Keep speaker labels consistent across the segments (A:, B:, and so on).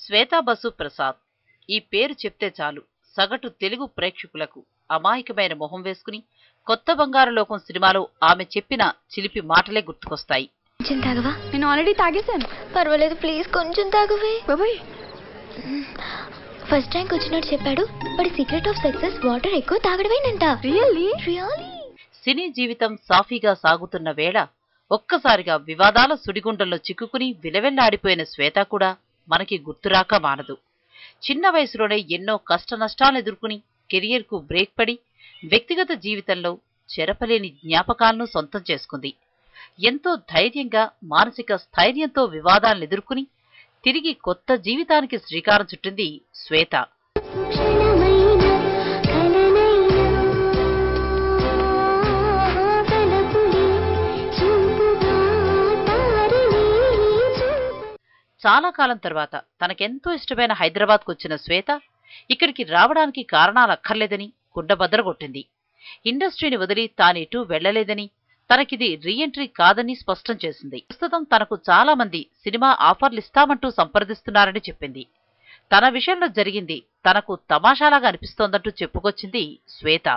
A: Shweta bus Prasad ఈ పేరు చెప్తే చాలు సగటు తెలుగు ప్రేక్షకులకు అమాయకమైన మొహం వేసుకుని కొత్త బంగారు లోకం సినిమాలో ఆమె చెప్పిన చిలిపి మాటలే గుర్తుకొస్తాయి.
B: కొంచెం తాగవా?
C: నేను ఆల్రెడీ తాగేశాను.
B: పర్వాలేదు, ప్లీజ్ కొంచెం తాగవే. బాబాయ్ ఫస్ట్ ర్యాంక్ వచ్చినట్టు చెప్పాడు. But secret of success water ఎక్కువ తాగడమేనంట.
C: రియల్లీ?
A: సినీ జీవితం సాఫీగా సాగుతున్న వేళ ఒక్కసారిగా వివాదాల సుడిగుండంలో చిక్కుకుని విలవెల్లాడిపోయిన శ్వేత కూడా మనకి గుర్తురాక మానదు. చిన్న వయసులోనే ఎన్నో కష్ట నష్టాలను ఎదుర్కొని కెరియర్కు బ్రేక్ పడి వ్యక్తిగత జీవితంలో చెరపలేని జ్ఞాపకాలను సొంతం చేసుకుంది. ఎంతో ధైర్యంగా మానసిక స్థైర్యంతో వివాదాలను ఎదుర్కొని తిరిగి కొత్త జీవితానికి శ్రీకారం చుట్టింది శ్వేత. చాలా కాలం తర్వాత తనకెంతో ఇష్టమైన హైదరాబాద్కు వచ్చిన శ్వేత ఇక్కడికి రావడానికి కారణాలక్కర్లేదని గుండెబద్దరగొట్టింది. ఇండస్ట్రీని వదిలి తానెటూ వెళ్లలేదని, తనకిది రీఎంట్రీ కాదని స్పష్టం చేసింది. ప్రస్తుతం తనకు చాలా మంది సినిమా ఆఫర్లిస్తామంటూ సంప్రదిస్తున్నారని చెప్పింది. తన విషయంలో జరిగింది తనకు తమాషాలాగా అనిపిస్తోందంటూ చెప్పుకొచ్చింది శ్వేత.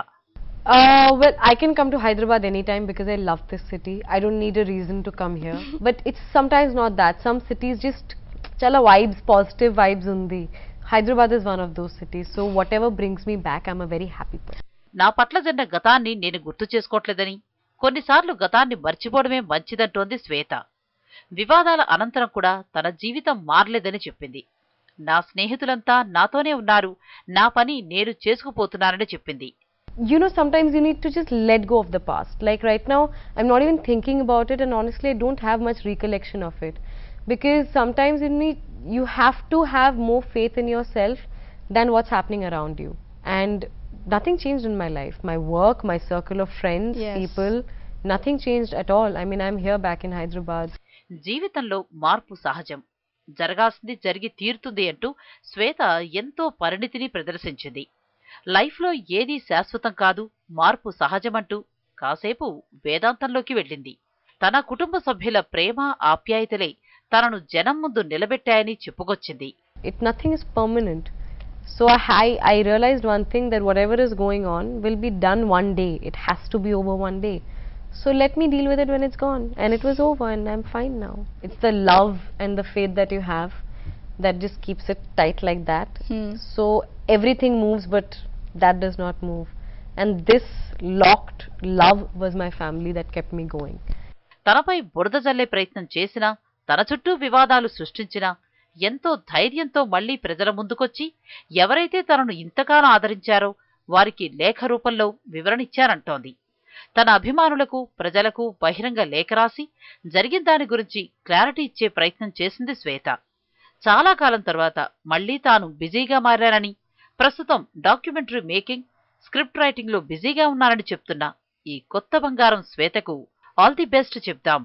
C: Well, I can come to Hyderabad anytime because I love this city. I don't need a reason to come here. But it's sometimes not that. Some cities just chala vibes, positive vibes undi. Hyderabad is one of those cities. So whatever brings me back, I'm a very happy person.
A: నా పట్ల జరిగిన గతాన్ని నేను గుర్తు చేసుకోవట్లేదని, కొన్నిసార్లు గతాన్ని మర్చిపోవడమే మంచిదంటోంది శ్వేత. వివాదాల అనంతరం కూడా తన జీవితం మారలేదని చెప్పింది. నా స్నేహితులంతా నాతోనే ఉన్నారు, నా పని నేను చేసుకుపోతున్నానని చెప్పింది.
C: You know, sometimes you need to just let go of the past. Like right now, I'm not even thinking about it, and honestly, I don't have much recollection of it. Because sometimes you have to have more faith in yourself than what's happening around you. And nothing changed in my life. My work, my circle of friends, people, nothing changed at all. I mean, I'm here back in Hyderabad.
A: జీవితంలో మార్పు సహజం, జరగాల్సింది జరిగి తీరుతుంది అంటూ శ్వేత ఎంతో పరిణితిని ప్రదర్శించింది. లైఫ్లో ఏదీ శాశ్వతం కాదు, మార్పు సహజమంటూ కాసేపు వేదాంతంలోకి వెళ్ళింది. తన కుటుంబ సభ్యుల ప్రేమ ఆప్యాయతలే తనను జనం ముందు నిలబెట్టాయని చెప్పుకొచ్చింది.
C: Nothing is permanent. So I realized one thing, that whatever is going on will be done one day. It has to be over one day. So let me deal with it when it's gone. And it was over and I'm fine now. It's the love and the faith that you have that just keeps it tight like that. So everything moves, but that does not move. And this locked love was my family that kept me going.
A: తనపై బురద జల్లే ప్రయత్నం చేసినా, తన చుట్టూ వివాదాలు సృష్టించినా ఎంతో ధైర్యంతో మళ్లీ ప్రజల ముందుకొచ్చి ఎవరైతే తనను ఇంతకాలం ఆదరించారో వారికి లేఖ రూపంలో వివరణిచ్చారంటోంది. తన అభిమానులకు, ప్రజలకు బహిరంగ లేఖ రాసి జరిగిన దాని గురించి క్లారిటీ ఇచ్చే ప్రయత్నం చేసింది శ్వేత. చాలా కాలం తర్వాత మళ్లీ తాను బిజీగా మారానని, ప్రస్తుతం డాక్యుమెంటరీ మేకింగ్, స్క్రిప్ట్ రైటింగ్లో బిజీగా ఉన్నానని చెప్తున్న ఈ కొత్త బంగారం శ్వేతకు ఆల్ ది బెస్ట్ చెప్దాం.